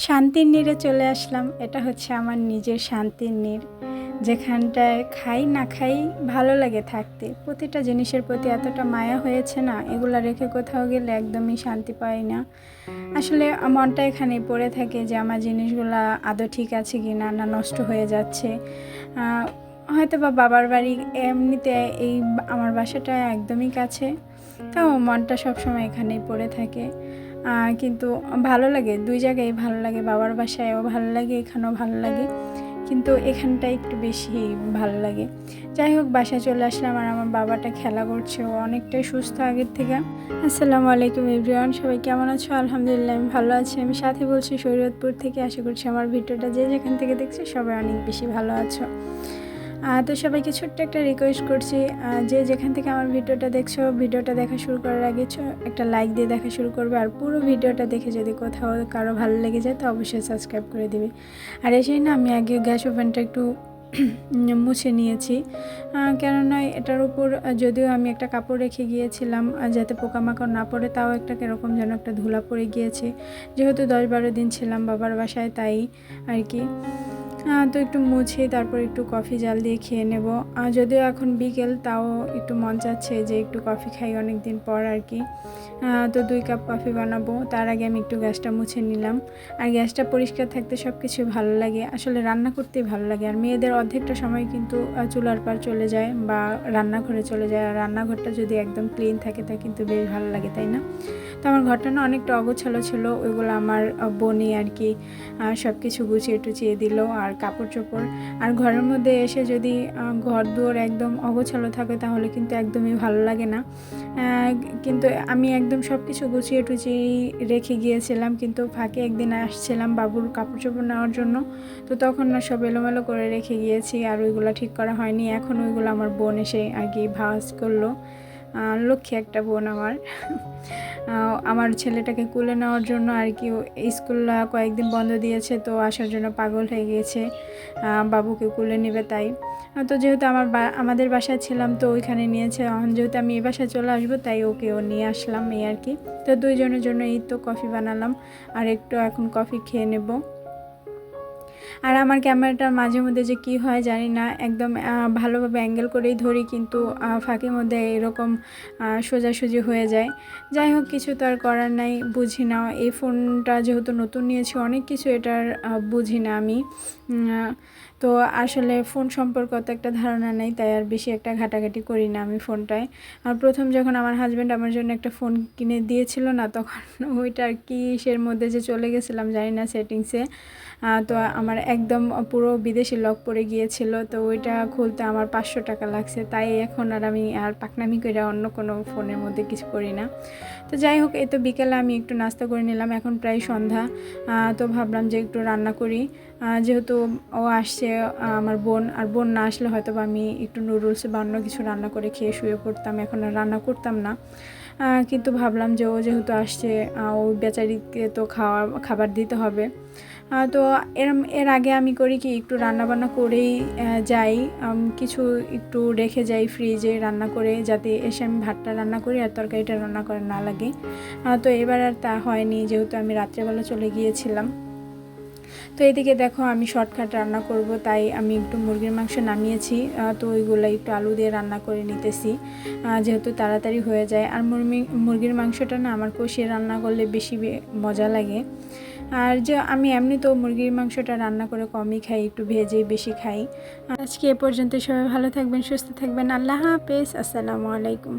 শান্তির নীড়ে চলে আসলাম। এটা হচ্ছে আমার নিজের শান্তির নীড়, যেখানটায় খাই না খাই ভালো লাগে থাকতে। প্রতিটা জিনিসের প্রতি এতটা মায়া হয়েছে না, এগুলা রেখে কোথাও গেলে একদমই শান্তি পাই না। আসলে মনটা এখানেই পড়ে থাকে যে আমার জিনিসগুলা আদৌ ঠিক আছে কি না, না নষ্ট হয়ে যাচ্ছে। হয়তো বা বাবার বাড়ি এমনিতে এই আমার বাসাটা একদমই কাছে, তাও মনটা সবসময় এখানেই পড়ে থাকে। কিন্তু ভালো লাগে, দুই জায়গায় ভালো লাগে, বাবার বাসায়ও ভালো লাগে, এখানেও ভালো লাগে, কিন্তু এখানটা একটু বেশি ভালো লাগে। যাই হোক, বাসায় চলে আসলাম আর আমার বাবাটা খেলা করছে, ও অনেকটাই সুস্থ আগের থেকে। আসসালামু আলাইকুম এভরিওয়ান, সবাই কেমন আছো? আলহামদুলিল্লাহ আমি ভালো আছি। আমি সাথে বলছি শরীয়তপুর থেকে। আশা করছি আমার ভিডিওটা যে যেখান থেকে দেখছে সবাই অনেক বেশি ভালো আছো। তো সবাইকে ছোট্ট একটা রিকোয়েস্ট করছি, যে যেখান থেকে আমার ভিডিওটা দেখছো, ভিডিওটা দেখা শুরু করার আগে একটা লাইক দিয়ে দেখা শুরু করবে। আর পুরো ভিডিওটা দেখে যদি কোথাও কারো ভালো লেগে যায় তো অবশ্যই সাবস্ক্রাইব করে দিবে। আর এসেই না আমি আগে গ্যাস ওভেনটা একটু মুছে নিয়েছি, কেননা এটার উপর যদিও আমি একটা কাপড় রেখে গিয়েছিলাম যাতে পোকামাকড় না পড়ে, তাও একটা কীরকম যেন একটা ধুলা পড়ে গিয়েছে। যেহেতু 10-12 দিন ছিলাম বাবার বাসায়, তাই আর কি। তো একটু মুছে তারপর একটু কফি জাল দিয়ে খেয়ে নেব। যদিও এখন বিকেল, তাও একটু মন চাচ্ছে যে একটু কফি খাই অনেক দিন পর আর কি। তো 2 কাপ কফি বানাবো। তার আগে আমি একটু গ্যাসটা মুছে নিলাম। আর গ্যাসটা পরিষ্কার থাকতে সব কিছু ভালো লাগে, আসলে রান্না করতেই ভালো লাগে। আর মেয়েদের অর্ধেকটা সময় কিন্তু চুলার পার চলে যায় বা রান্নাঘরে চলে যায়, আর রান্নাঘরটা যদি একদম ক্লিন থাকে তা কিন্তু বেশ ভালো লাগে, তাই না? তো আমার ঘরটা না অনেকটা অগোছালো ছিল, ওইগুলো আমার বোনই আর কি সব কিছু গুছিয়ে টুচিয়ে দিল। আর কাপড় চোপড়, আর ঘরের মধ্যে এসে যদি ঘর দুয়ার একদম অগোছালো থাকে তাহলে কিন্তু একদমই ভালো লাগে না। কিন্তু আমি একদম সব কিছু গুছিয়ে টুচিয়ে রেখে গিয়েছিলাম, কিন্তু ফাঁকে একদিন আসছিলাম বাবুর কাপড় চোপড় নেওয়ার জন্য, তো তখন না সব এলোমেলো করে রেখে গিয়েছি আর ওইগুলো ঠিক করা হয়নি। এখন ওইগুলো আমার বোন এসে আর কি ভাঁজ করলো। লক্ষ্মী একটা বোন আমার। আমার ছেলেটাকে কুলে নেওয়ার জন্য আর কি, স্কুল কয়েকদিন বন্ধ দিয়েছে, তো আসার জন্য পাগল হয়ে গিয়েছে, বাবুকে কুলে নেবে তাই। তো যেহেতু আমাদের বাসায় ছিলাম তো ওইখানে নিয়েছে, এখন যেহেতু আমি এই বাসায় চলে আসবো তাই ওকেও নিয়ে আসলাম এই আর কি। তো দুইজনের জন্য এই তো কফি বানালাম, আর একটু এখন কফি খেয়ে নেব। আর আমার ক্যামেরাটার মাঝে মধ্যে যে কী হয় জানি না, একদম ভালোভাবে অ্যাঙ্গেল করেই ধরি, কিন্তু ফাঁকের মধ্যে এরকম সোজাসুজি হয়ে যায়। যাই হোক, কিছু তো আর করার নাই, বুঝি না। এই ফোনটা যেহেতু নতুন নিয়েছি, অনেক কিছু এটার বুঝি না আমি। তো আসলে ফোন সম্পর্কে অত একটা ধারণা নেই, তাই আর বেশি একটা ঘাটাঘাটি করি না আমি ফোনটায়। আর প্রথম যখন আমার হাজব্যান্ড আমার জন্য একটা ফোন কিনে দিয়েছিল না, তখন ওইটা আর কি কিসের মধ্যে যে চলে গেছিলাম জানি না সেটিংসে, তো আমার একদম পুরো বিদেশি লক পড়ে গিয়েছিল, তো ওইটা খুলতে আমার 500 টাকা লাগছে। তাই এখন আর আমি আর পাকনামি করে অন্য কোনো ফোনের মধ্যে কিছু করি না। তো যাই হোক, এই তো বিকেলে আমি একটু নাস্তা করে নিলাম, এখন প্রায় সন্ধ্যা। তো ভাবলাম যে একটু রান্না করি, যেহেতু ও আসছে আমার বোন, আর বোন না আসলে হয়তো আমি একটু নুডলস বা অন্য কিছু রান্না করে খেয়ে শুয়ে পড়তাম, এখন আর রান্না করতাম না। কিন্তু ভাবলাম যে ও যেহেতু আসছে, ওই বেচারিকে তো খাবার দিতে হবে। তো এর আগে আমি করি কি, একটু রান্নাবান্না করেই যাই, কিছু একটু রেখে যাই ফ্রিজে রান্না করে, যাতে এসে আমি ভাতটা রান্না করি আর তরকারিটা রান্না করা না লাগে। তো এবার আর তা হয়নি, যেহেতু আমি রাত্রেবেলা চলে গিয়েছিলাম। তো এদিকে দেখো আমি শর্টকাট রান্না করব, তাই আমি একটু মুরগির মাংস নামিয়েছি, তো ওইগুলো একটু আলু দিয়ে রান্না করে নিতেছি, যেহেতু তাড়াতাড়ি হয়ে যায়। আর মুরগির মাংসটা না আমার কষিয়ে রান্না করলে বেশি মজা লাগে। আর যে আমি এমনি তো মুরগির মাংসটা রান্না করে কমই খাই, একটু ভেজেই বেশি খাই। আজকে এ পর্যন্ত, সবাই ভালো থাকবেন, সুস্থ থাকবেন, আল্লাহ হাফেজ, আসসালামু আলাইকুম।